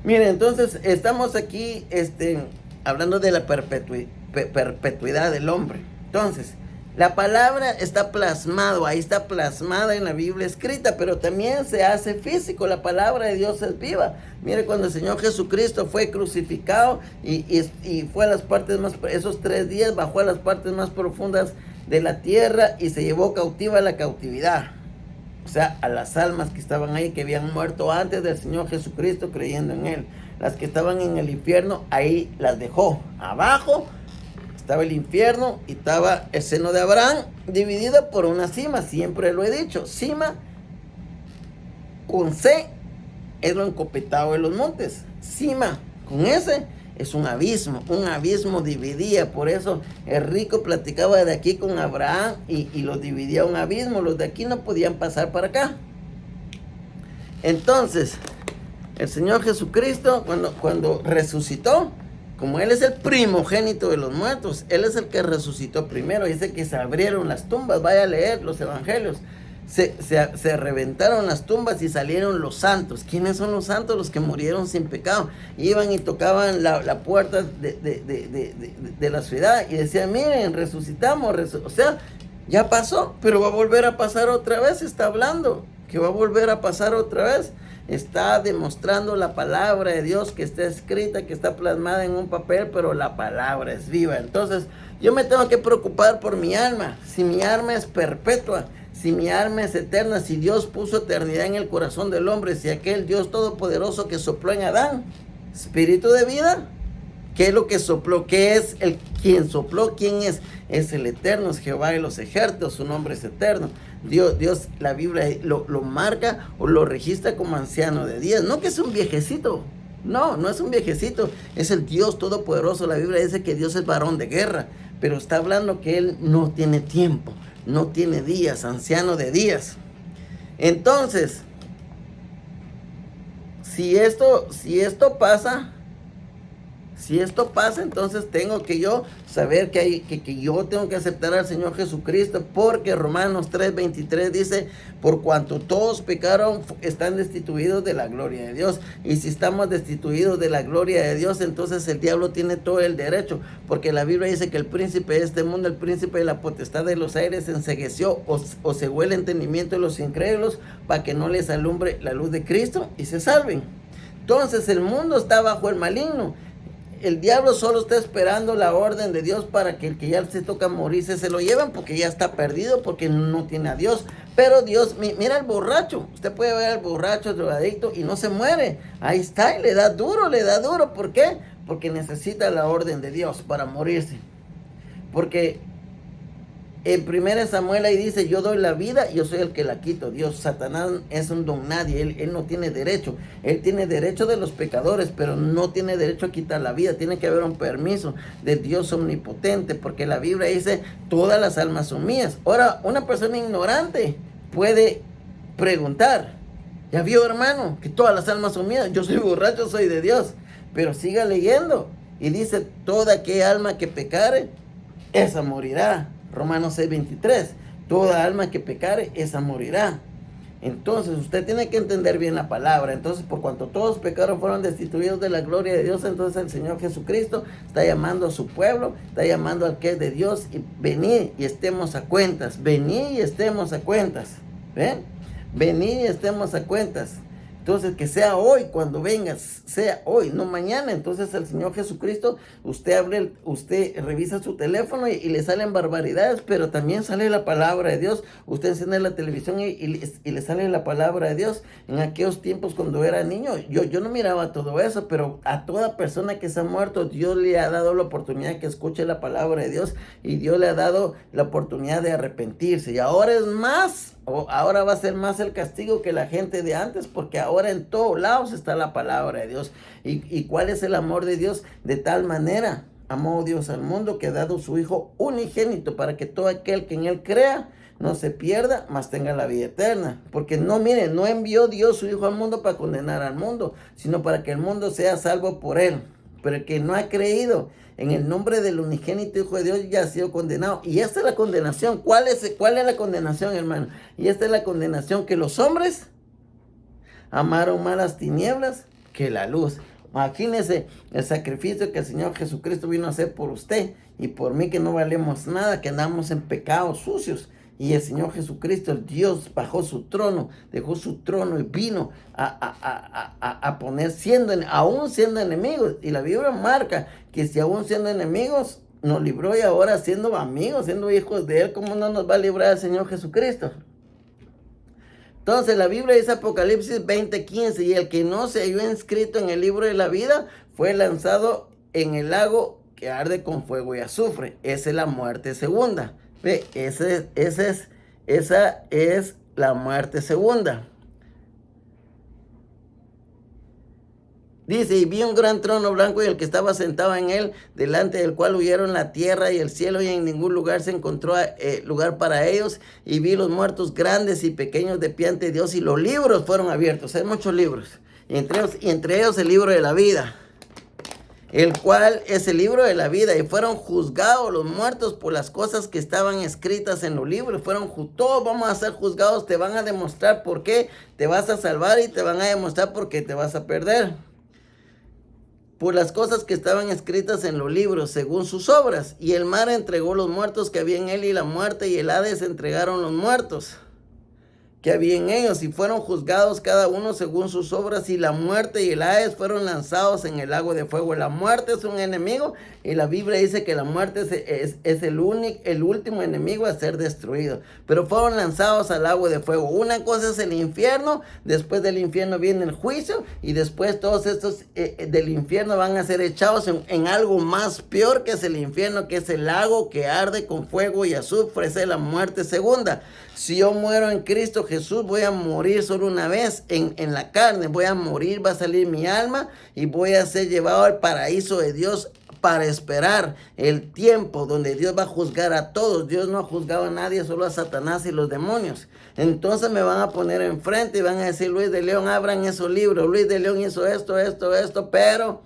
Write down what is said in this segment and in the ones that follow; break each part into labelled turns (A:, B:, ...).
A: Miren, entonces estamos aquí hablando de la perpetuidad del hombre. Entonces, la palabra está plasmado, ahí está plasmada en la Biblia escrita, pero también se hace físico, la palabra de Dios es viva. Mire, cuando el Señor Jesucristo fue crucificado y fue a las partes más, esos 3 días bajó a las partes más profundas de la tierra y se llevó cautiva la cautividad. O sea, a las almas que estaban ahí, que habían muerto antes del Señor Jesucristo creyendo en Él. Las que estaban en el infierno, ahí las dejó. Abajo estaba el infierno y estaba el seno de Abraham, dividido por una cima. Siempre lo he dicho, cima con C es lo encopetado de los montes. Cima con S es un abismo dividía. Por eso el rico platicaba de aquí con Abraham y los dividía un abismo. Los de aquí no podían pasar para acá. Entonces, el Señor Jesucristo, cuando resucitó, como Él es el primogénito de los muertos, Él es el que resucitó primero. Dice que se abrieron las tumbas. Vaya a leer los evangelios. Se reventaron las tumbas y salieron los santos. ¿Quiénes son los santos? Los que murieron sin pecado. Iban y tocaban la puerta de la ciudad y decían, miren, resucitamos. O sea, ya pasó, pero va a volver a pasar otra vez. Está hablando que va a volver a pasar otra vez. Está demostrando la palabra de Dios que está escrita, que está plasmada en un papel, pero la palabra es viva. Entonces, yo me tengo que preocupar por mi alma. Si mi alma es perpetua, si mi alma es eterna, si Dios puso eternidad en el corazón del hombre, si aquel Dios todopoderoso que sopló en Adán, espíritu de vida, ¿qué es lo que sopló? ¿Qué es quien sopló? ¿Quién es? Es el eterno, es Jehová de los ejércitos, su nombre es eterno. Dios, la Biblia lo marca o lo registra como anciano de días. No que es un viejecito. No es un viejecito. Es el Dios todopoderoso. La Biblia dice que Dios es varón de guerra. Pero está hablando que Él no tiene tiempo, no tiene días, anciano de días. Entonces, si esto pasa, entonces tengo que yo saber que yo tengo que aceptar al Señor Jesucristo, porque Romanos 3:23 dice, por cuanto todos pecaron, están destituidos de la gloria de Dios. Y si estamos destituidos de la gloria de Dios, entonces el diablo tiene todo el derecho, porque la Biblia dice que el príncipe de este mundo, el príncipe de la potestad de los aires, encegueció o cegó el entendimiento de los incrédulos, para que no les alumbre la luz de Cristo y se salven. Entonces el mundo está bajo el maligno. El diablo solo está esperando la orden de Dios para que el que ya se toca morirse se lo lleven, porque ya está perdido, porque no tiene a Dios. Pero Dios, mira el borracho, usted puede ver al borracho, el drogadicto, y no se muere. Ahí está, y le da duro. ¿Por qué? Porque necesita la orden de Dios para morirse. Porque en 1 Samuel ahí dice, yo doy la vida, yo soy el que la quito. Dios, Satanás es un don nadie, él no tiene derecho. Él tiene derecho de los pecadores, pero no tiene derecho a quitar la vida. Tiene que haber un permiso de Dios omnipotente, porque la Biblia dice, todas las almas son mías. Ahora, una persona ignorante puede preguntar, ¿ya vio, hermano, que todas las almas son mías? Yo soy borracho, soy de Dios. Pero siga leyendo, y dice, toda aquella alma que pecare, esa morirá. Romanos 6:23, toda alma que pecare, esa morirá. Entonces usted tiene que entender bien la palabra. Entonces, por cuanto todos pecaron, fueron destituidos de la gloria de Dios, entonces el Señor Jesucristo está llamando a su pueblo, está llamando al que es de Dios, y venid y estemos a cuentas. Venid y estemos a cuentas. ¿Ven? Venid y estemos a cuentas. Entonces, que sea hoy, cuando vengas, sea hoy, no mañana. Entonces, el Señor Jesucristo, usted revisa su teléfono y le salen barbaridades, pero también sale la palabra de Dios. Usted enciende la televisión y le sale la palabra de Dios. En aquellos tiempos, cuando era niño, yo no miraba todo eso, pero a toda persona que se ha muerto, Dios le ha dado la oportunidad que escuche la palabra de Dios, y Dios le ha dado la oportunidad de arrepentirse. Y ahora es más. Ahora va a ser más el castigo que la gente de antes, porque ahora en todos lados está la palabra de Dios. ¿Y cuál es el amor de Dios? De tal manera amó Dios al mundo, que ha dado su Hijo unigénito, para que todo aquel que en Él crea no se pierda, mas tenga la vida eterna. Porque no envió Dios su Hijo al mundo para condenar al mundo, sino para que el mundo sea salvo por Él. Pero el que no ha creído en el nombre del unigénito Hijo de Dios ya ha sido condenado. Y esta es la condenación. ¿Cuál es la condenación, hermano? Y esta es la condenación, que los hombres amaron más las tinieblas que la luz. Imagínese el sacrificio que el Señor Jesucristo vino a hacer por usted y por mí, que no valemos nada, que andamos en pecados sucios. Y el Señor Jesucristo, el Dios, bajó su trono, dejó su trono y vino a poner, aún siendo enemigos. Y la Biblia marca que si aún siendo enemigos, nos libró, y ahora siendo amigos, siendo hijos de Él, ¿cómo no nos va a librar el Señor Jesucristo? Entonces la Biblia dice, Apocalipsis 20:15, y el que no se halló inscrito en el libro de la vida fue lanzado en el lago que arde con fuego y azufre. Esa es la muerte segunda. Ve, esa es la muerte segunda. Dice, y vi un gran trono blanco y el que estaba sentado en él, delante del cual huyeron la tierra y el cielo, y en ningún lugar se encontró lugar para ellos. Y vi los muertos grandes y pequeños de pie ante Dios, y los libros fueron abiertos. Hay muchos libros, y entre ellos el libro de la vida, el cual es el libro de la vida, y fueron juzgados los muertos por las cosas que estaban escritas en los libros. Todos vamos a ser juzgados. Te van a demostrar por qué te vas a salvar, y te van a demostrar por qué te vas a perder. Por las cosas que estaban escritas en los libros, según sus obras. Y el mar entregó los muertos que había en él, y la muerte y el Hades entregaron los muertos que había en ellos, y fueron juzgados cada uno según sus obras, y la muerte y el Hades fueron lanzados en el lago de fuego. La muerte es un enemigo, y la Biblia dice que la muerte es el último enemigo a ser destruido, pero fueron lanzados al lago de fuego. Una cosa es el infierno, después del infierno viene el juicio, y después todos estos del infierno van a ser echados en algo más peor que es el infierno, que es el lago que arde con fuego y azufre. Esa es la muerte segunda. Si yo muero en Cristo Jesús, voy a morir solo una vez en la carne. Voy a morir, va a salir mi alma, y voy a ser llevado al paraíso de Dios para esperar el tiempo donde Dios va a juzgar a todos. Dios no ha juzgado a nadie, solo a Satanás y los demonios. Entonces me van a poner enfrente y van a decir, Luis de León, abran esos libros. Luis de León hizo esto, pero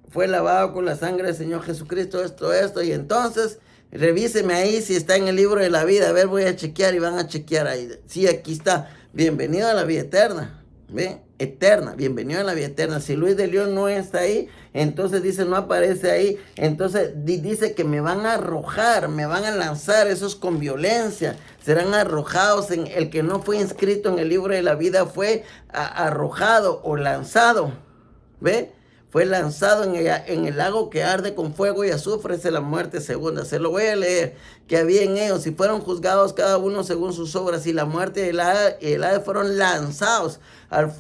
A: fue lavado con la sangre del Señor Jesucristo, esto. Y entonces, revíseme ahí si está en el libro de la vida. A ver, voy a chequear, y van a chequear ahí. Sí, aquí está. Bienvenido a la vida eterna. ¿Ve? Eterna. Bienvenido a la vida eterna. Si Luis de León no está ahí, entonces dice, no aparece ahí. Entonces dice que me van a arrojar, me van a lanzar. Eso es con violencia. Serán arrojados. El que no fue inscrito en el libro de la vida fue arrojado o lanzado. ¿Ve? Fue lanzado en el lago que arde con fuego y azufre. Es la muerte segunda. Se lo voy a leer. Que había en ellos, y fueron juzgados cada uno según sus obras, y la muerte y el Hades fueron lanzados al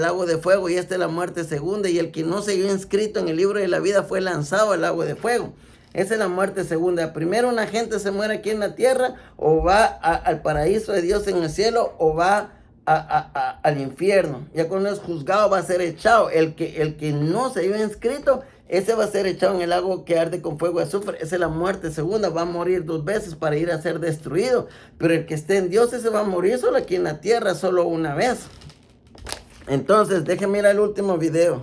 A: lago de fuego. Y esta es la muerte segunda. Y el que no se halló inscrito en el libro de la vida fue lanzado al lago de fuego. Esa es la muerte segunda. Primero una gente se muere aquí en la tierra, o va al paraíso de Dios en el cielo, o va al infierno. Ya cuando es juzgado, va a ser echado. El que no se haya inscrito, ese va a ser echado en el lago que arde con fuego y azufre. Esa es la muerte segunda. Va a morir 2 veces para ir a ser destruido. Pero el que esté en Dios, ese va a morir solo aquí en la tierra, solo una vez. Entonces, déjenme ir al último video.